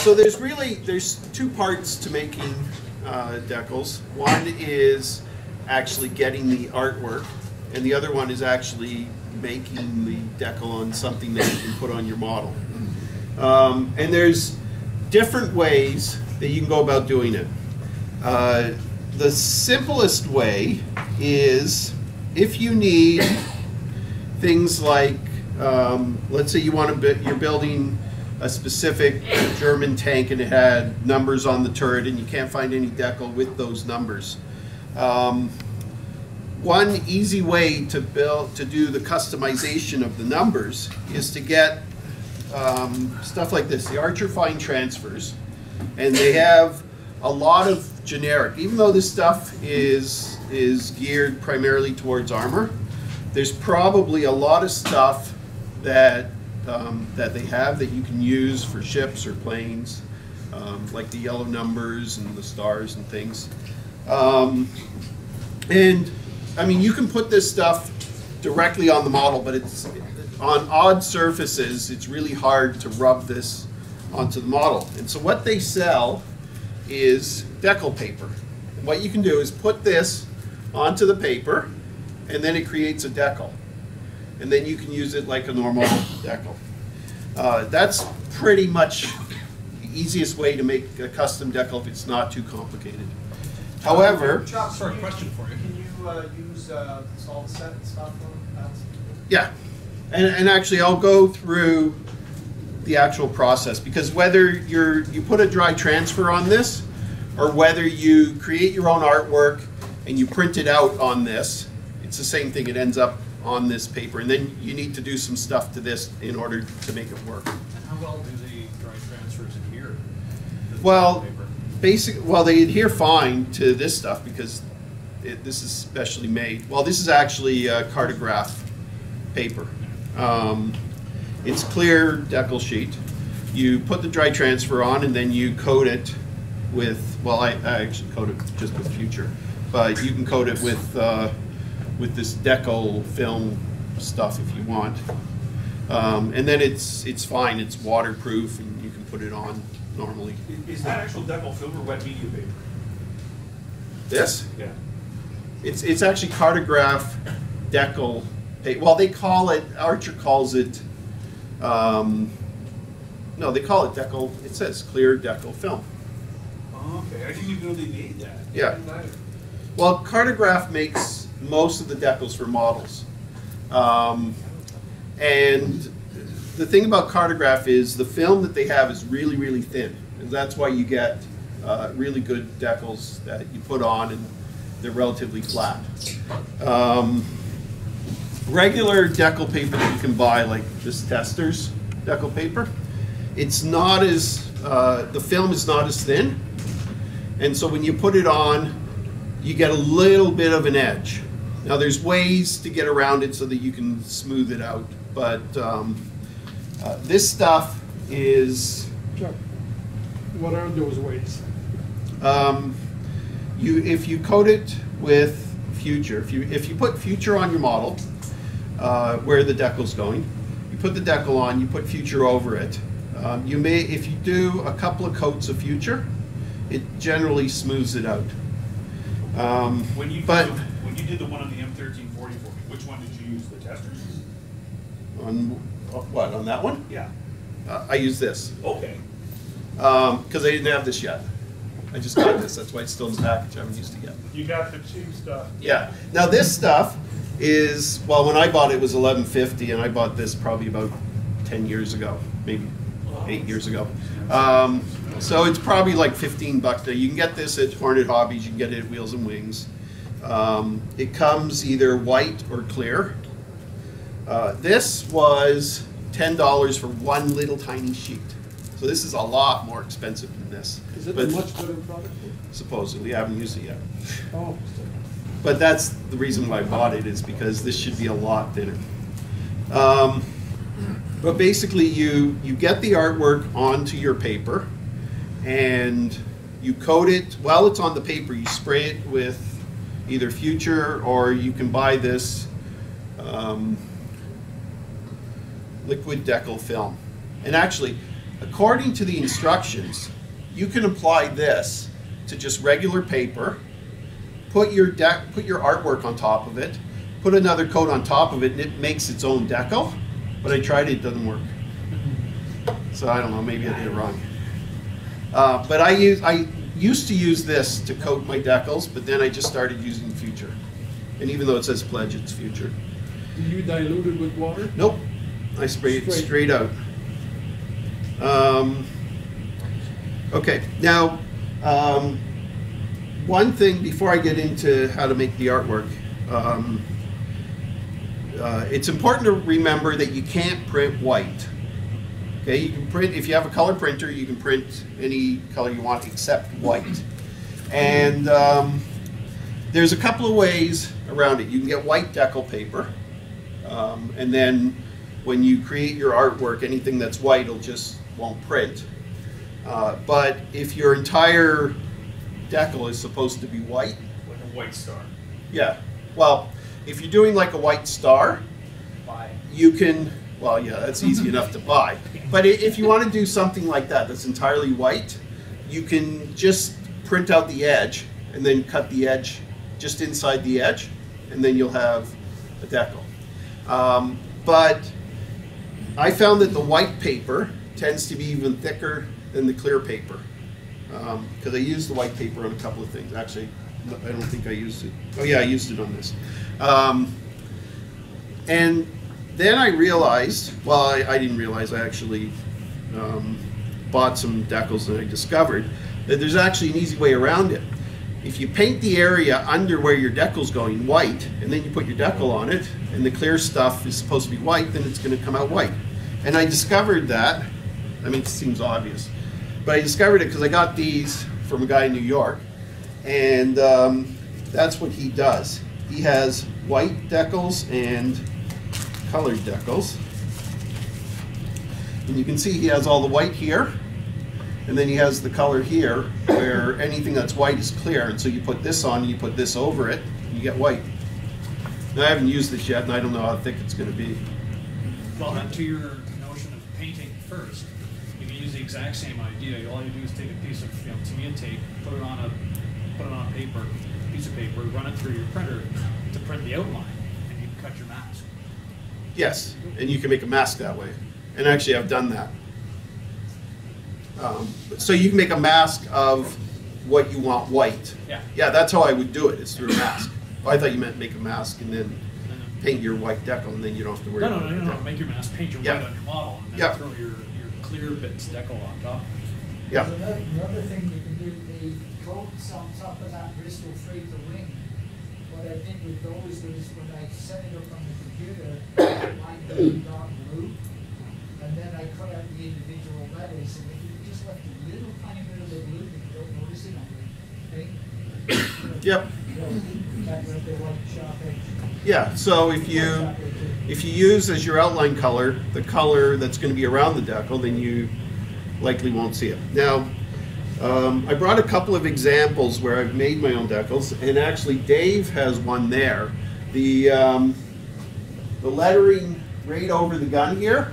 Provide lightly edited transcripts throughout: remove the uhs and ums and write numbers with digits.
So there's two parts to making decals. One is actually getting the artwork, and the other one is actually making the decal on something that you can put on your model. And there's different ways that you can go about doing it. The simplest way is if you need things like, let's say you're building a specific German tank and it had numbers on the turret and you can't find any decal with those numbers. One easy way to do the customization of the numbers is to get stuff like this, the Archer Fine Transfers, and they have a lot of generic. Even though this stuff is geared primarily towards armor, there's probably a lot of stuff that they have that you can use for ships or planes, like the yellow numbers and the stars and things. And I mean, you can put this stuff directly on the model, but it's on odd surfaces, it's really hard to rub this onto the model. And so what they sell is decal paper. And what you can do is put this onto the paper, and then it creates a decal. And then you can use it like a normal decal. That's pretty much the easiest way to make a custom decal if it's not too complicated. However, sorry, question for you. Can you use solid set stuff on that? Yeah, and actually I'll go through the actual process, because whether you put a dry transfer on this or whether you create your own artwork and you print it out on this, it's the same thing. It ends up on this paper, and then you need to do some stuff to this in order to make it work. And how well do the dry transfers adhere to the Well, paper? they adhere fine to this stuff because this is specially made. Well, this is actually cartograph paper. It's clear decal sheet. You put the dry transfer on and then you coat it with, well, I actually coat it just with Future, but you can coat it with this decal film stuff if you want. And then it's fine, it's waterproof and you can put it on normally. Is that actual decal film or wet media paper? This? Yeah. It's actually cartograph decal paper. Well, they call it, Archer calls it, no, they call it decal, it says clear decal film. Oh, okay, I didn't even know they made that. Yeah. Well, Cartograph makes most of the decals for models. And the thing about Cartograph is the film that they have is really, really thin. And that's why you get really good decals that you put on and they're relatively flat. Regular decal paper that you can buy, like this Testors decal paper, it's not as, the film is not as thin. And so when you put it on, you get a little bit of an edge. Now there's ways to get around it so that you can smooth it out, but this stuff is... Chuck, what are those ways? If you coat it with Future, if you put Future on your model, where the decal's going, you put the decal on, you put Future over it. You may, if you do a couple of coats of Future, it generally smooths it out. When you did the one on the M1344, which one did you use? The Testors? On what? On that one? Yeah. I use this. Okay. Because I didn't have this yet. I just got this. That's why it's still in the package. I haven't used it yet. You got the cheap stuff. Yeah. Now this stuff is, well, when I bought it, it was $11.50, and I bought this probably about 10 years ago, maybe 8 years ago. So it's probably like $15 now. You can get this at Hornet Hobbies. You can get it at Wheels and Wings. It comes either white or clear. This was $10 for one little tiny sheet. So this is a lot more expensive than this. Is it a much better product? Supposedly, I haven't used it yet. Oh. But that's the reason why I bought it, is because this should be a lot thinner. But basically, you get the artwork onto your paper, and you coat it. While it's on the paper, you spray it with either Future, or you can buy this liquid decal film. And actually, according to the instructions, you can apply this to just regular paper, put your artwork on top of it, put another coat on top of it, and it makes its own decal. But I tried it, it doesn't work. So I don't know, maybe I did it wrong. But I used to use this to coat my decals, but then I just started using Future. And even though it says Pledge, it's Future. Do you dilute it with water? Nope, I spray it straight out. Okay, now one thing before I get into how to make the artwork, it's important to remember that you can't print white. Okay, you can print, if you have a color printer, you can print any color you want except white. And there's a couple of ways around it. You can get white decal paper, and then when you create your artwork, anything that's white won't print. But if your entire decal is supposed to be white, Like a white star. yeah, well, if you're doing like a white star, you can, well, yeah, that's easy enough to buy. But if you want to do something like that that's entirely white, you can just print out the edge and then cut the edge just inside the edge, and then you'll have a decal. But I found that the white paper tends to be even thicker than the clear paper, because I used the white paper on a couple of things. Actually, no, I don't think I used it. Oh yeah, I used it on this. And then I realized, well, I didn't realize, I actually bought some decals, and I discovered that there's actually an easy way around it. If you paint the area under where your decal's going white, and then you put your decal on it, and the clear stuff is supposed to be white, then it's going to come out white. And I discovered that, I mean, it seems obvious, but I discovered it because I got these from a guy in New York, and that's what he does. He has white decals and colored decals. And you can see he has all the white here, and then he has the color here, where anything that's white is clear, and so you put this on, and you put this over it, and you get white. Now, I haven't used this yet, and I don't know how thick it's going to be. Well, to your notion of painting first, you can use the exact same idea. All you do is take a piece of Tamiya tape, put it on a piece of paper, run it through your printer to print the outline, and you can cut your mask. Yes, and you can make a mask that way. And actually, I've done that. So you can make a mask of what you want white. Yeah. Yeah, that's how I would do it, is through a mask. I thought you meant make a mask and then paint your white decal, and then you don't have to worry about it. No. Make your mask, paint your Yeah. white on your model, and then Yeah. throw your clear bits decal on top. Yeah. There's another thing you can do, the coats on top of that Bristol Freighter wing. What I did with those was when I set it up on the computer, I lined them in dark blue, and then I cut out the individual letters, and if you just left a little tiny bit of the blue, you don't notice it on the thing. Yep. That was the white sharp edge. Yeah, so if you use as your outline color the color that's going to be around the decal, then you likely won't see it. Now, I brought a couple of examples where I've made my own decals, and actually Dave has one there. The lettering right over the gun here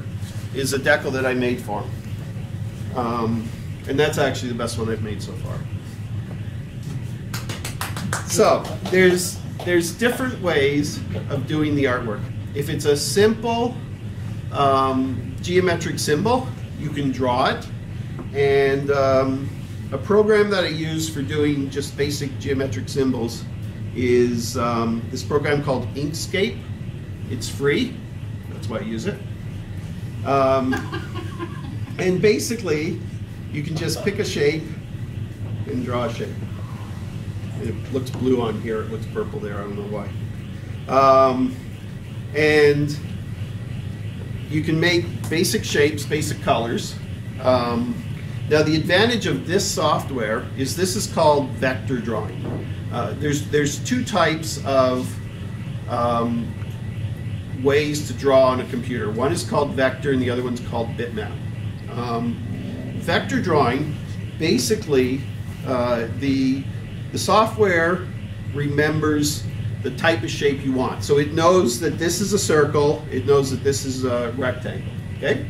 is a decal that I made for him. And that's actually the best one I've made so far. So, there's different ways of doing the artwork. If it's a simple geometric symbol, you can draw it. And a program that I use for doing just basic geometric symbols is this program called Inkscape. It's free, that's why I use it. And basically, you can just pick a shape and draw a shape. It looks blue on here, it looks purple there, I don't know why. And you can make basic shapes, basic colors. Now the advantage of this software is this is called vector drawing. There's two types of ways to draw on a computer. One is called vector and the other one's called bitmap. Vector drawing, basically the software remembers the type of shape you want. So it knows that this is a circle, it knows that this is a rectangle, okay?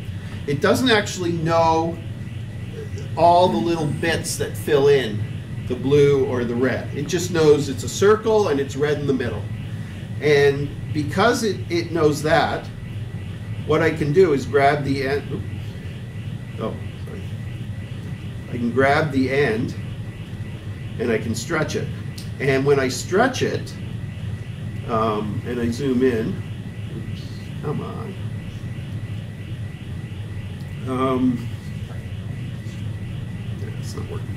It doesn't actually know all the little bits that fill in the blue or the red. It just knows it's a circle and it's red in the middle. And because it knows that, what I can do is grab the end. Oh, sorry. I can grab the end and I can stretch it. And when I stretch it, and I zoom in, oops, come on. It's not working.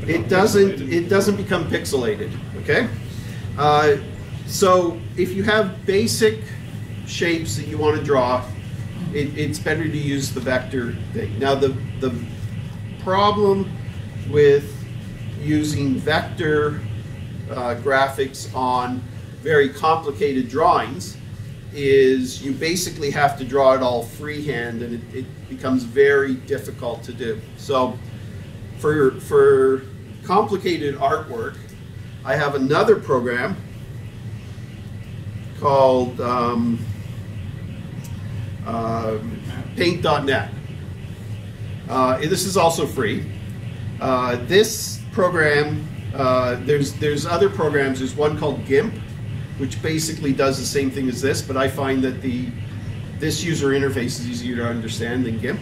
It doesn't become pixelated. Okay. So if you have basic shapes that you want to draw, it's better to use the vector thing. Now the problem with using vector graphics on very complicated drawings is you basically have to draw it all freehand, and it becomes very difficult to do. So for complicated artwork, I have another program called Paint.net. This is also free. This program, there's other programs. There's one called GIMP, which basically does the same thing as this, but I find that this user interface is easier to understand than GIMP.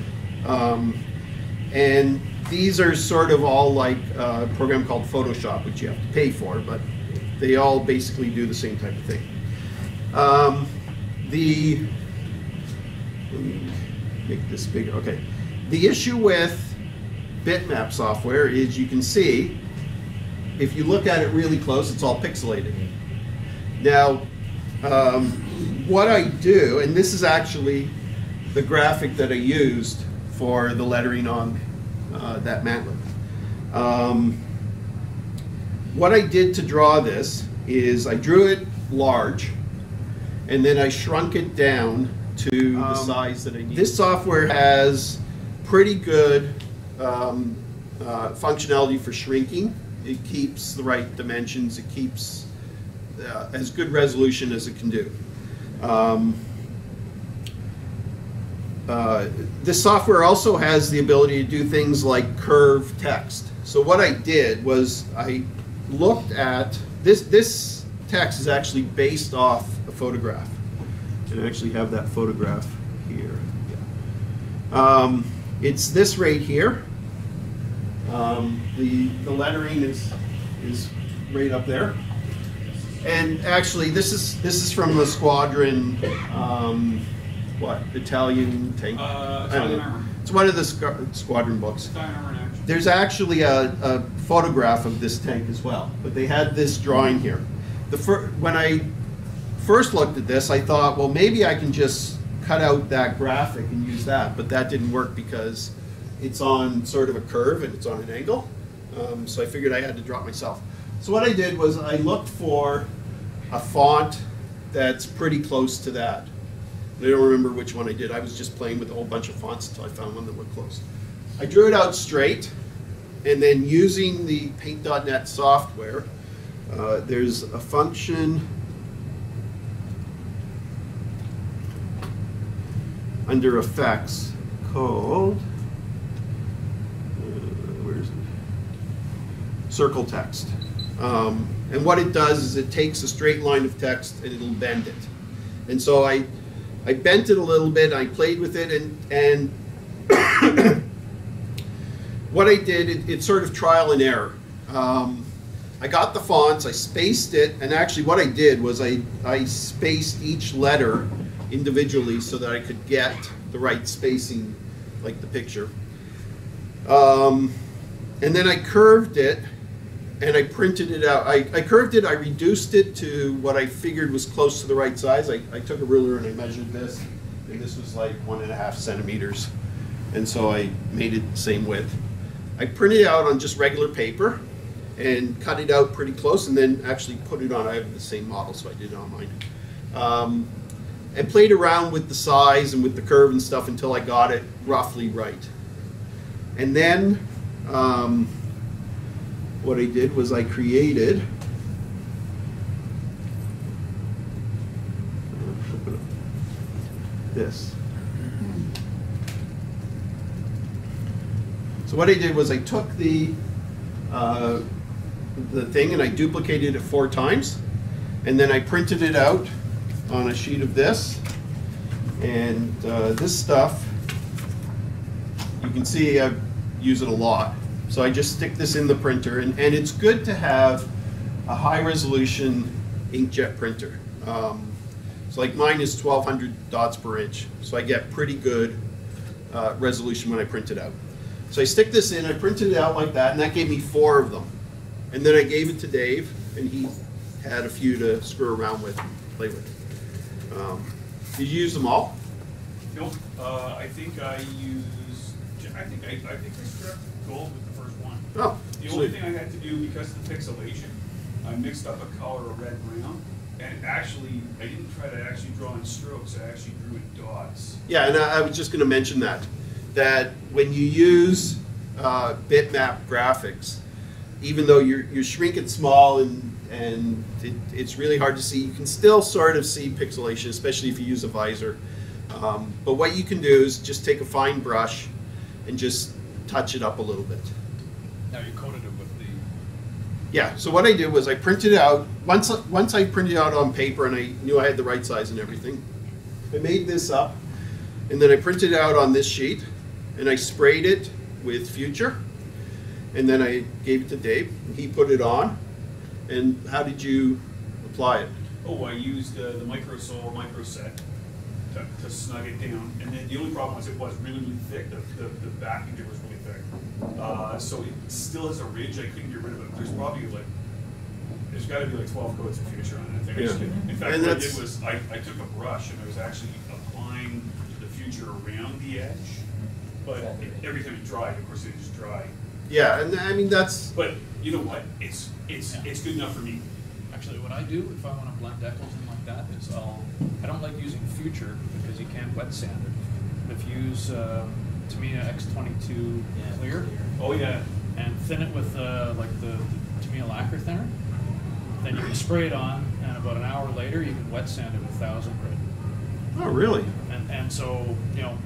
And these are sort of all like a program called Photoshop, which you have to pay for, but they all basically do the same type of thing. Let me make this bigger. Okay. The issue with bitmap software is you can see, if you look at it really close, it's all pixelated. Now, what I do, and this is actually the graphic that I used for the lettering on that mantlet. What I did to draw this is I drew it large, and then I shrunk it down to the size that I need. This software has pretty good functionality for shrinking. It keeps the right dimensions. It keeps as good resolution as it can do. This software also has the ability to do things like curve text. So what I did was I looked at this text is actually based off a photograph. And I actually have that photograph here. Yeah. It's this right here. The lettering is right up there. And actually, this is from the Squadron, Italian tank? I don't know. It's one of the Squadron books. There's actually a photograph of this tank as well, but they had this drawing here. When I first looked at this, I thought, well, maybe I can just cut out that graphic and use that, but that didn't work because it's on sort of a curve and it's on an angle. So I figured I had to draw it myself. So what I did was I looked for a font that's pretty close to that. I don't remember which one I did. I was just playing with a whole bunch of fonts until I found one that looked close. I drew it out straight, and then using the Paint.net software, there's a function under effects called, where is it? Circle text. And what it does is it takes a straight line of text and it'll bend it. And so I bent it a little bit, I played with it, and what I did, it's sort of trial and error. I got the fonts, I spaced it, and actually what I did was I spaced each letter individually so that I could get the right spacing, like the picture. And then I curved it, and I printed it out. I curved it, I reduced it to what I figured was close to the right size. I took a ruler and I measured this, and this was like 1.5 centimeters. And so I made it the same width. I printed it out on just regular paper and cut it out pretty close, and then actually put it on. I have the same model, so I did it on mine. And played around with the size and with the curve and stuff until I got it roughly right. And then what I did was I created this. So what I did was I took the thing and I duplicated it 4 times, and then I printed it out on a sheet of this. And this stuff, you can see I use it a lot. So I just stick this in the printer, and it's good to have a high resolution inkjet printer. So like mine is 1200 dots per inch, so I get pretty good resolution when I print it out. So I stick this in, I printed it out like that, and that gave me 4 of them. And then I gave it to Dave, and he had a few to screw around with, play with. Did you use them all? Nope, I think I struck gold with the first one. Oh, The only thing I had to do, because of the pixelation, I mixed up a color of red brown, and actually, I didn't try to actually draw in strokes, I actually drew in dots. yeah, and I was just going to mention that when you use bitmap graphics, even though you shrink it small and it's really hard to see, you can still sort of see pixelation, especially if you use a visor. But what you can do is just take a fine brush and just touch it up a little bit. Now you coated it with the. Yeah, so what I did was I printed it out, once I printed it out on paper and I knew I had the right size and everything, I made this up, and then I printed it out on this sheet, and I sprayed it with Future, and then I gave it to Dave, and he put it on. And how did you apply it? Oh, I used the micro set to snug it down, and then the only problem was it was really, really thick. The backing was really thick, so it still has a ridge. I couldn't get rid of it. There's got to be like 12 coats of Future on it, I think. Yeah. In fact, And what I that's- did was I took a brush and I was actually applying the Future around the edge, but every time it dried, of course, it just dried. Yeah, and I mean that's. But you know what? It's good enough for me. Actually, what I do if I want to blend decals in like that is I don't like using Future because you can't wet sand it. If you use Tamiya X22 clear, Oh yeah. and thin it with like the Tamiya lacquer thinner, then you can spray it on, and about an hour later you can wet sand it with 1000 grit. Oh, really? And so, you know,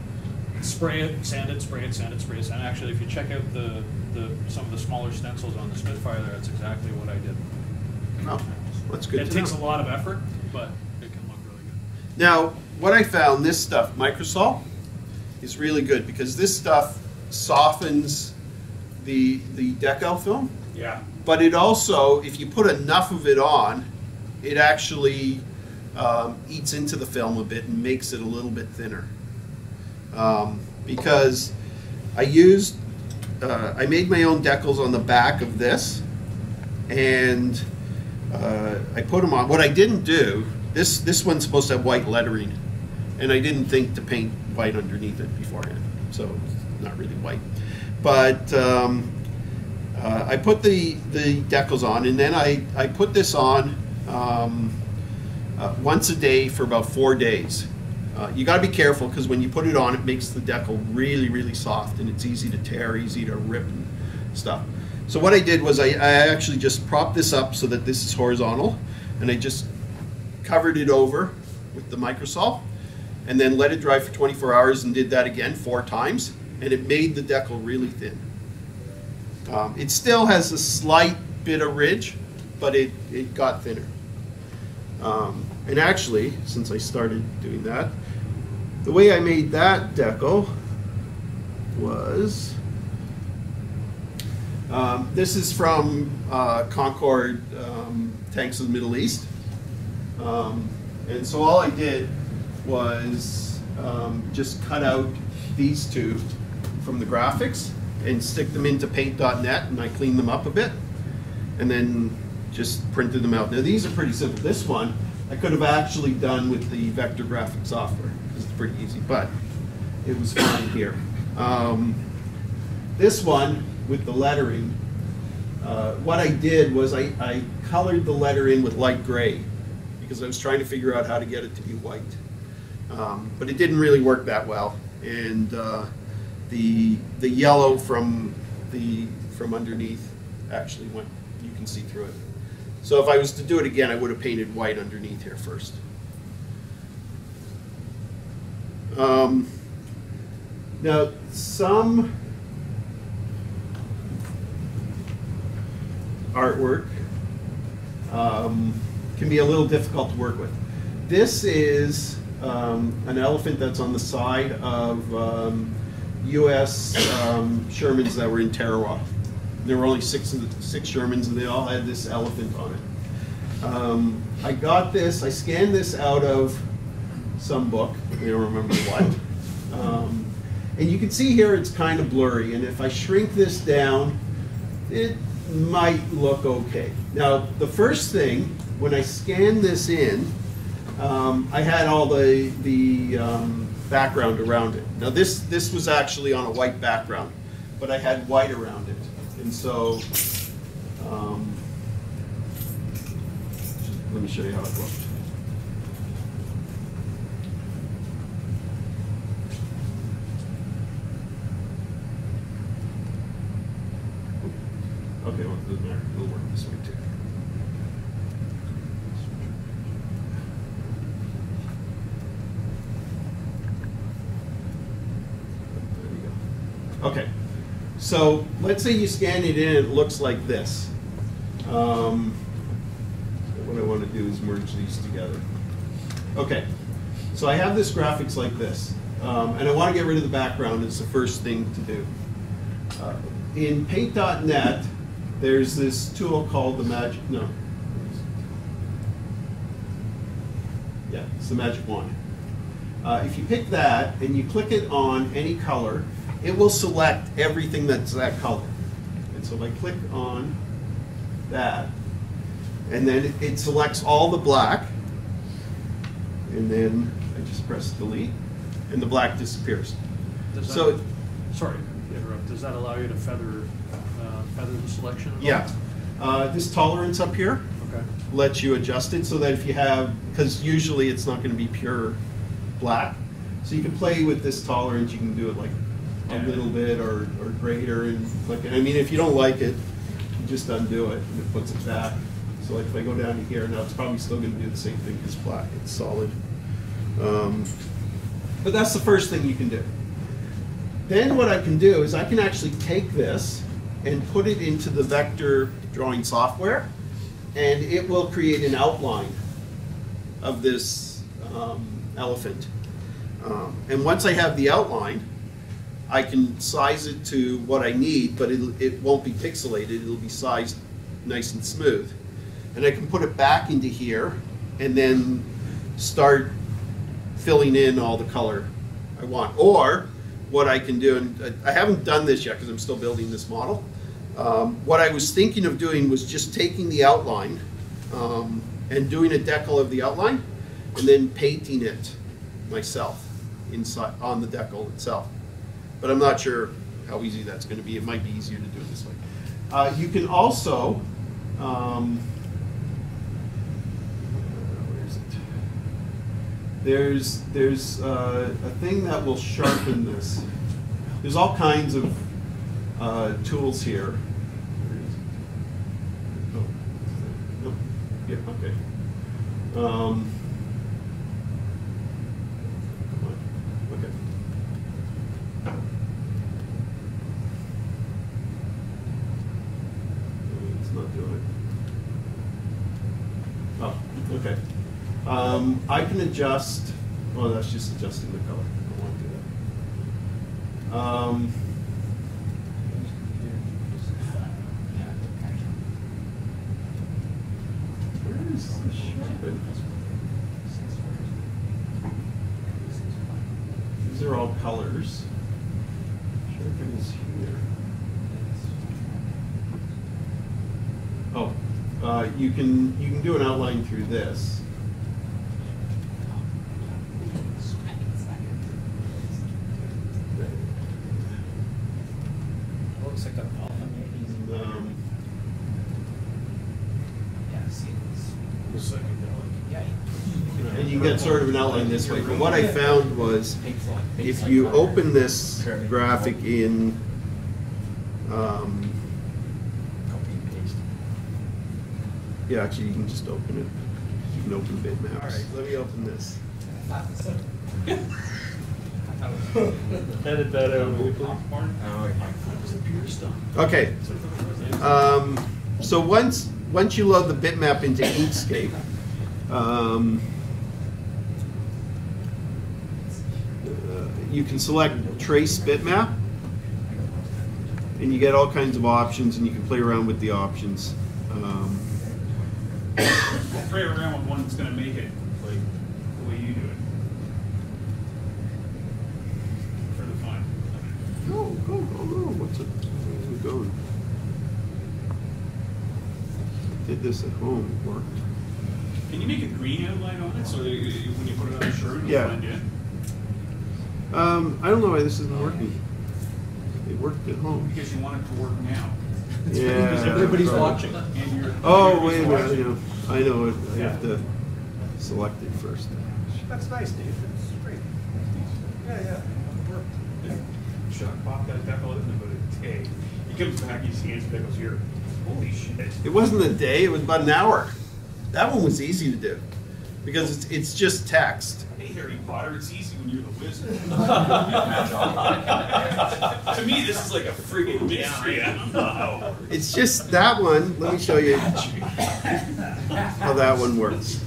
spray it, sand it, spray it, sand it, spray it. And actually, if you check out some of the smaller stencils on the Spitfire there, that's exactly what I did. Oh, that's good It to takes know. a lot of effort, but it can look really good. Now, what I found, this stuff, Microsol, is really good because this stuff softens the decal film, Yeah. but it also, if you put enough of it on, it actually eats into the film a bit and makes it a little bit thinner. Because I made my own decals on the back of this, and I put them on. What I didn't do, this one's supposed to have white lettering, and I didn't think to paint white underneath it beforehand, so it's not really white. But I put the decals on, and then I put this on once a day for about 4 days. You got to be careful because when you put it on, it makes the decal really, really soft, and it's easy to tear, easy to rip and stuff. So what I did was I actually just propped this up so that this is horizontal, and I just covered it over with the Microsol, and then let it dry for 24 hours and did that again 4 times, and it made the decal really thin. It still has a slight bit of ridge, but it got thinner. And actually, since I started doing that, the way I made that decal was, this is from Concord Tanks of the Middle East. And so all I did was just cut out these two from the graphics and stick them into paint.net, and I cleaned them up a bit and then just printed them out. Now these are pretty simple. This one I could have actually done with the vector graphic software because it's pretty easy, but it was fine here. This one with the lettering, what I did was I colored the letter in with light gray because I was trying to figure out how to get it to be white. But it didn't really work that well, and the yellow from underneath actually went, you can see through it. So if I was to do it again, I would have painted white underneath here first. Now artwork can be a little difficult to work with. This is an elephant that's on the side of U.S. Shermans that were in Tarawa. There were only six Shermans, and they all had this elephant on it. I got this, I scanned this out of some book, I don't remember what. And you can see here it's kind of blurry, and if I shrink this down, it might look okay. Now, the first thing, when I scanned this in, I had all the background around it. Now this was actually on a white background, but I had white around it. And so, let me show you how it looked. Okay, well, it doesn't matter. It'll work this way too. There you go. Okay, so let's say you scan it in, it looks like this. What I want to do is merge these together. Okay, so I have this graphics like this, and I want to get rid of the background. It's the first thing to do. In Paint.net, there's this tool called the Magic, no. Yeah, it's the Magic Wand. If you pick that and you click it on any color, it will select everything that's that color. And so if I click on that, and then it selects all the black, and then I just press delete, and the black disappears. Does that, So, sorry to interrupt. Does that allow you to feather the selection? yeah, this tolerance up here Okay. lets you adjust it so that if you have, because usually it's not going to be pure black, so you can play with this tolerance. You can do it like a little bit or greater, and like, I mean, if you don't like it, you just undo it and it puts it back. So like if I go down to here, now it's probably still going to do the same thing as black. It's solid. But that's the first thing you can do. Then what I can do is I can actually take this and put it into the vector drawing software, and it will create an outline of this elephant. And once I have the outline, I can size it to what I need, but it won't be pixelated. It'll be sized nice and smooth. And I can put it back into here and then start filling in all the color I want. Or what I can do, and I haven't done this yet because I'm still building this model, what I was thinking of doing was just taking the outline and doing a decal of the outline and then painting it myself inside on the decal itself. But I'm not sure how easy that's going to be. It might be easier to do it this way. You can also, where is it? There's a thing that will sharpen this. There's all kinds of tools here. Where is it? Oh, nope. Yeah, okay. Okay. It's not doing it. Oh, okay. I can adjust. Oh, that's just adjusting the color. I don't want to do that. Where is the sharpen? These are all colors. Sharpen is here. Oh, you can do an outline through this. Looks like a And you get sort of an outline this way. But what I found was, if you open this graphic in, yeah, actually you can just open it. You can open bitmaps. All right, let me open this. Edit that out. Okay. So once you load the bitmap into Inkscape, you can select Trace Bitmap, and you get all kinds of options, and you can play around with the options. Play around with one that's going to make it like the way you do it. For the fun. Go. Where's it going? Did this at home, it worked. Can you make a green outline on it so that when you put it on a shirt, it'll Yeah. blend in? I don't know why this isn't working. It worked at home. Because you want it to work now. Yeah. Because everybody's right. watching. And you're, Oh, everybody's wait a minute, watching. you know, I know it. I Yeah. have to select it first. That's nice, Dave. That's great. Yeah. Chuck popped that decal in about a day. He comes back, he scans it, goes here. Holy shit. It wasn't a day, it was about an hour. That one was easy to do because it's just text. Hey, Harry Potter, it's easy when you're the wizard. To me, this is like a friggin' mystery. I don't know how. It's just that one. Let me show you how that one works.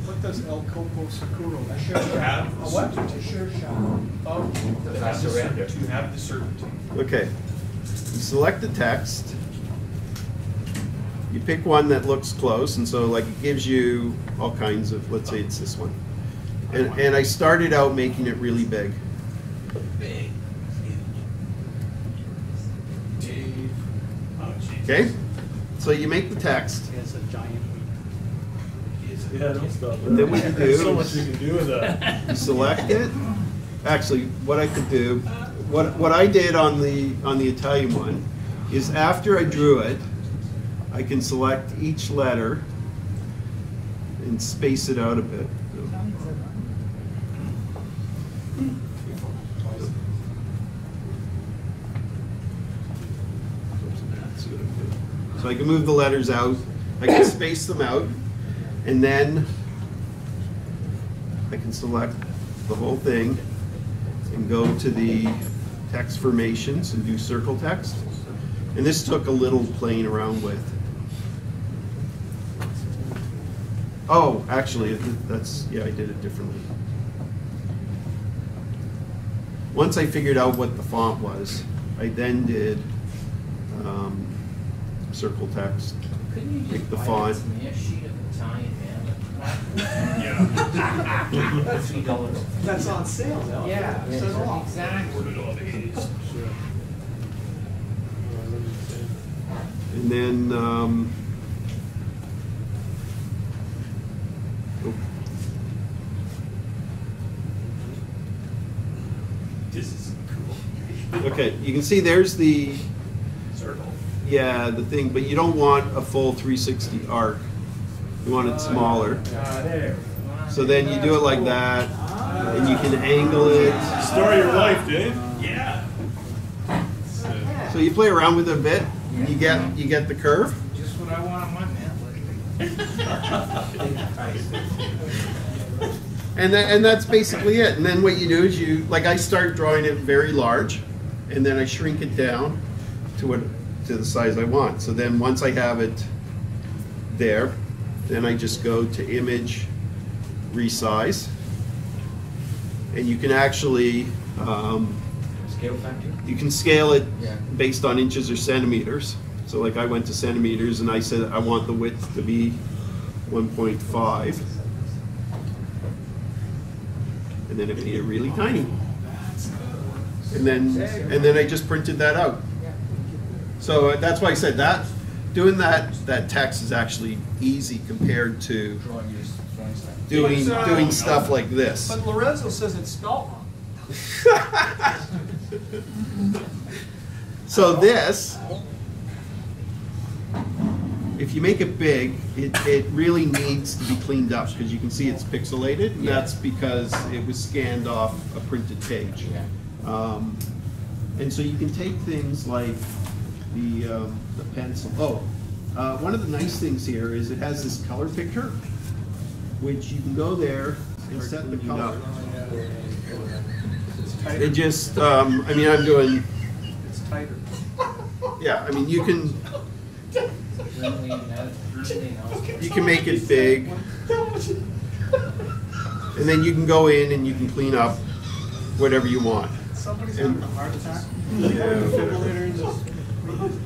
What does El Coco Sakuro? A sure shot. Have A what? A sure shot. Oh, To have the certainty. Okay, you select the text. You pick one that looks close, and so like it gives you all kinds of, let's say it's this one. And I started out making it really big. Big. Dave. Oh, jeez. Okay? So you make the text, It's a giant Yeah, don't stop. and then what you There's so do much is you can do with that. you select it. Actually, what I could do, what I did on the Italian one, is after I drew it, I can select each letter and space it out a bit. So I can move the letters out, I can space them out, and then I can select the whole thing and go to the text formations and do circle text. And this took a little playing around with. Oh, actually, that's, yeah, I did it differently. Once I figured out what the font was, I then did circle text. Couldn't you Pick just the buy font. me a sheet of Italian man? Yeah. $3. that's on sale now. Yeah, So it's off. exactly. What it all is. And then, oh, This is cool. okay, you can see there's the, Circle. yeah, the thing, but you don't want a full 360 arc. You want it smaller. There. So then you do it like that, and you can angle it. Story of your life, Dave. Yeah. So you play around with it a bit, you get the curve. Just what I want on my man. And that's basically it. And then what you do is like I start drawing it very large, and then I shrink it down to the size I want. So then once I have it there, then I just go to Image, Resize, and you can actually Scale factor? you can scale it Yeah. based on inches or centimeters. So like I went to centimeters, and I said I want the width to be 1.5. And then it made it really tiny. And then I just printed that out. So that's why I said that doing that text is actually easy compared to doing stuff like this. But Lorenzo says it's spelled wrong. So this, if you make it big, it really needs to be cleaned up because you can see it's pixelated, and that's because it was scanned off a printed page. And so you can take things like the pencil. Oh, one of the nice things here is it has this color picker, which you can go there and set the color. It's tighter. It just, I mean, I'm doing, It's tighter. Yeah, I mean, you can make it big, and then you can go in and you can clean up whatever you want. Somebody's having a heart attack.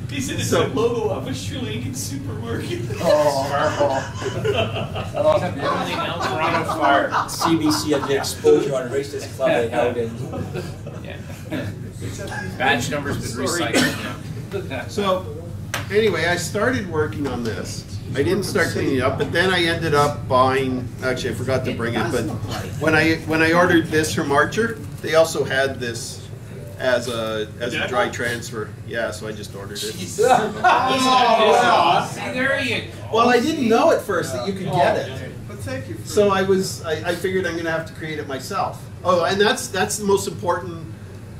He said it's So- a logo of a Sri Lankan supermarket. Everything else around fire. CBC had the exposure on a racist club they held in. Badge number's been recycled. So, anyway, I started working on this. I didn't start cleaning it up, but then I ended up buying, actually I forgot to bring it, but when I ordered this from Archer, they also had this as a dry transfer. Yeah, so I just ordered it. See, there you go. Well, I didn't know at first that you could get it. But thank you. So I figured I'm gonna have to create it myself. Oh, and that's the most important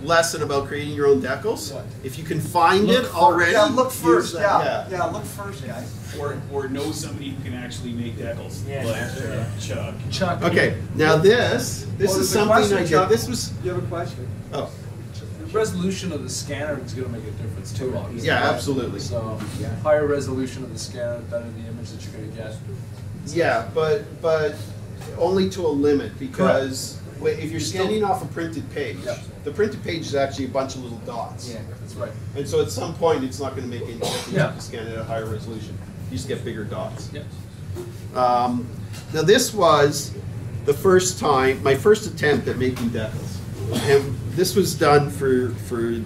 lesson about creating your own decals. If you can find it already, Yeah, look use first. that. Yeah, look first, guys. Or know somebody who can actually make decals, like Chuck. Chuck. Okay, now this Oh, is there's a something question, I did. Chuck. This was, You have a question? oh, The resolution of the scanner is gonna make a difference too, obviously. yeah, absolutely. So, higher resolution of the scanner, the better the image that you're gonna get. Yeah, but only to a limit, because if you're scanning off a printed page, Yeah. the printed page is actually a bunch of little dots. That's right. And so at some point, it's not gonna make any difference Yeah. if you scan it at a higher resolution. You just get bigger dots. Yeah. Now this was the first time, my first attempt at making decals. And this was done for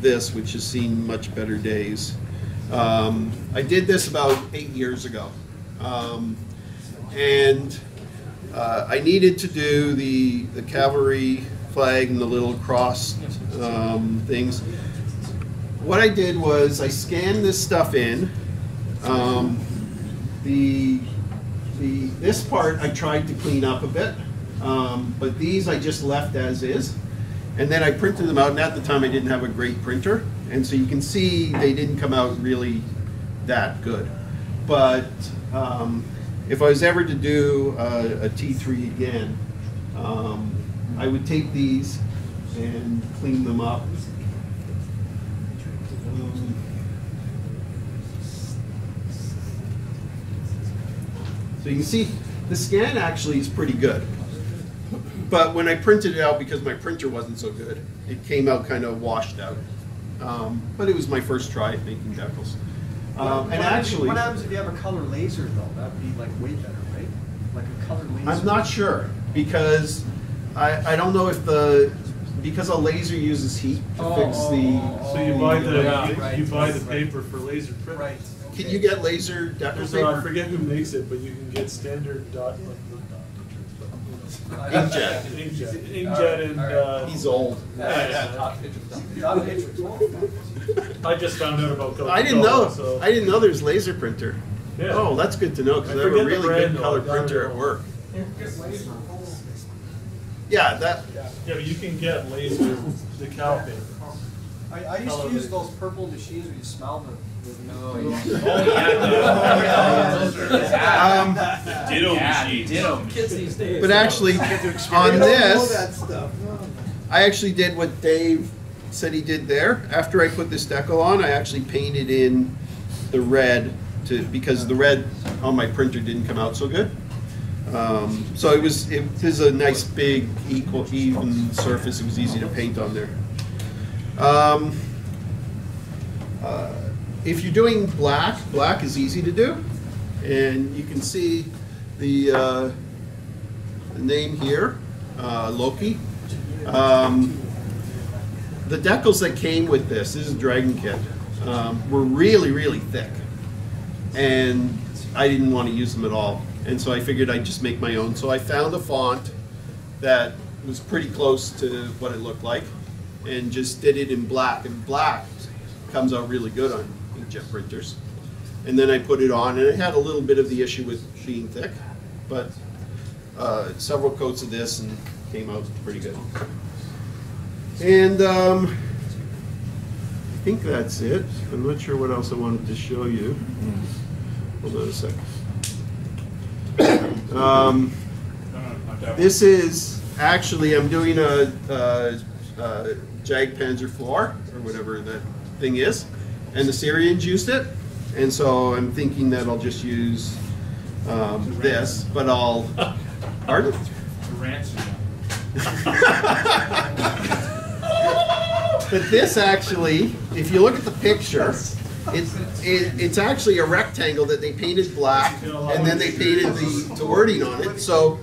this, which has seen much better days. I did this about 8 years ago. And I needed to do the cavalry flag and the little cross things. What I did was I scanned this stuff in. This part I tried to clean up a bit, but these I just left as is. And then I printed them out, and at the time I didn't have a great printer, and so you can see they didn't come out really that good. But if I was ever to do a T3 again, I would take these and clean them up. So you can see the scan actually is pretty good. But when I printed it out, because my printer wasn't so good, it came out kind of washed out. But it was my first try at making decals. And actually, What happens if you have a color laser though? That'd be like way better, right? Like a color laser. I'm not sure, because I don't know if because a laser uses heat to fix the. So you buy right. you buy the paper for laser print. Right. Can you get laser decal So I paper? forget who makes it, but you can get standard Inkjet. inkjet and. He's old. Not a picture. I just found out about Coca-Cola. I didn't know. So. I didn't know there's laser printer. Yeah. Oh, that's good to know, because I I have a forget the really brand, good though. color I got printer it at all. work. Yeah, that. Yeah, but you can get laser decal paper. I used to use those purple machines where you smell the. Oh, yeah. Ditto machine. Ditto. Kids these days. But actually, on this, I actually did what Dave said he did there. After I put this decal on, I actually painted in the red because the red on my printer didn't come out so good. So it was a nice big even surface. It was easy to paint on there. If you're doing black is easy to do, and you can see the name here, Loki. The decals that came with this is a Dragon kit, were really, really thick, and I didn't want to use them at all, and so I figured I'd just make my own. So I found a font that was pretty close to what it looked like, and just did it in black, and black comes out really good on inkjet printers. And then I put it on, and it had a little bit of the issue with being thick, but several coats of this and came out pretty good. And I think that's it. I'm not sure what else I wanted to show you. Hold on a second. This is actually, I'm doing a Jag Panzer IV, or whatever that thing is. and the Syrians used it, and so I'm thinking that I'll just use this, but I'll. Pardon? The ransom. But this actually, if you look at the picture, it's actually a rectangle that they painted black, and then they painted the wording on it. So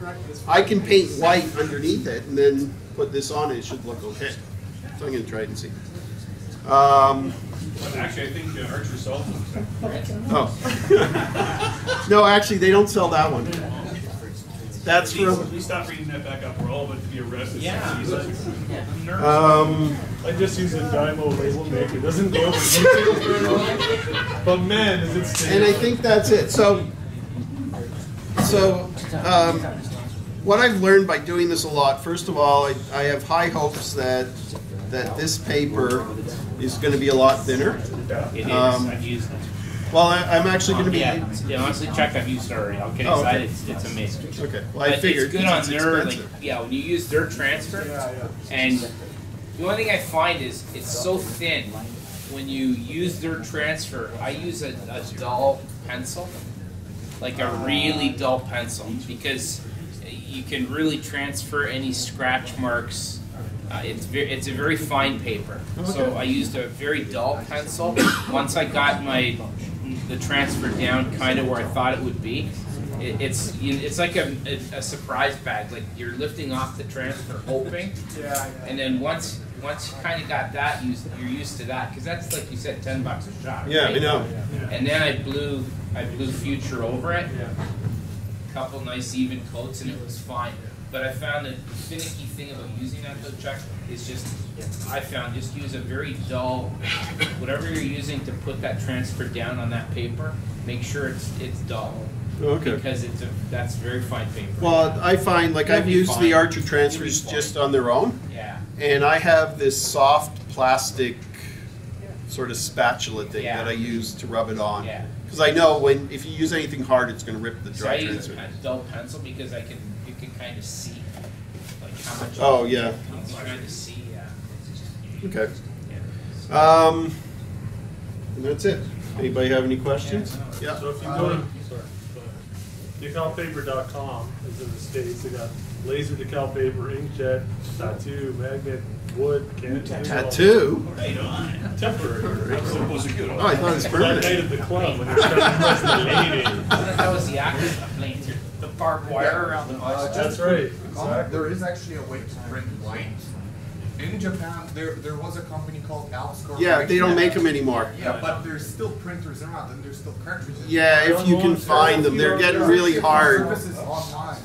I can paint white underneath it, and then put this on it. It should look okay. So I'm going to try it and see. Actually, I think Archer sells them. Oh. No, actually, they don't sell that one. That's from. We stopped reading that back up. We're all about to be arrested. Yeah. I just use a Dymo label maker. It doesn't go over very well. But man, is it stable. And I think that's it. So what I've learned by doing this a lot, first of all, I have high hopes that this paper is going to be a lot thinner. It is. I've used it. Well, I'm actually going to be. Yeah, honestly, check. I've used it already. I'll get Oh, excited. okay. It's amazing. Okay. Well, I But figured it's good on it's their, expensive. when you use their transfer. And the only thing I find is it's so thin. When you use their transfer, I use a dull pencil, like a really dull pencil, because you can really transfer any scratch marks. It's a very fine paper, so I used a very dull pencil. Once I got the transfer down kind of where I thought it would be, it's like a surprise bag. Like you're lifting off the transfer, hoping, and then once you kind of got that, you're used to that, because that's, like you said, $10 a shot. Yeah, right? I know. And then I blew Future over it, a couple nice even coats, and it was fine. But I found that the finicky thing about using that though, Chuck, is just use a very dull, whatever you're using to put that transfer down on that paper, make sure it's dull. Okay. Because that's very fine paper. Well, I find like I've It'll be used fine. the Archer It'll transfers be just fine. on their own, Yeah. and I have this soft plastic sort of spatula thing that I use to rub it on. Yeah. Because I know if you use anything hard, it's going to rip the So I dry use transfer. a dull pencil because you can kind of see like how much. Oh, yeah. You can kind of see. Okay. Yeah. And that's it. Anybody have any questions? Yeah. So if you go to decalpaper.com is in the States, they got laser decal paper, inkjet, tattoo, magnet, wood, canteen. Tattoo? Right on. Temporary. Those are good. Oh, I thought it was That permanent. night at the club when they're starting to meeting. That was the active complaint. The barbed wire around the bus. That's right. Exactly. There is actually a way to print white. In Japan, there was a company called Alps Corporation. Yeah, they don't make them anymore. Yeah, but there's still printers around and there's still cartridges. Yeah, if you can find them, they're getting really There are hard. services online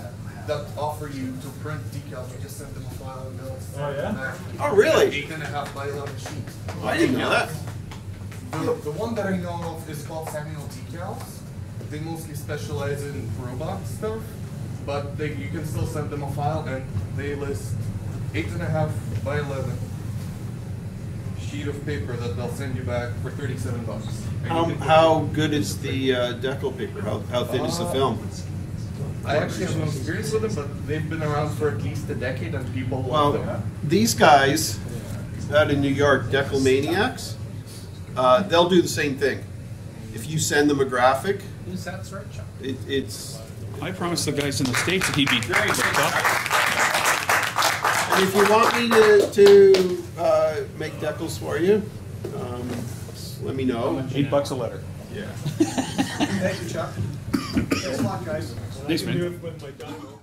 that offer you to print decals. You just send them a file and they'll send yeah? it back. Oh, really? 8.5 by 11 sheets. I didn't know that. The one that I know of is called Samuel Decals. They mostly specialize in robot stuff, but you can still send them a file and they list 8.5 by 11 sheet of paper that they'll send you back for $37. And you can- How good is the decal paper? How thin is the film? I actually have no experience with them, but they've been around for at least a decade and people love them. Well, these guys out in New York, Decal Maniacs, they'll do the same thing. If you send them a graphic, Who's that, sorry, Chuck? it's. I promised the guys in the States that he'd be Very good. And if you want me to make decals for you, just let me know. $8 a letter. Yeah. Thank you, Chuck. Thanks a lot, guys. Thanks, I can man. do it with my Dymo.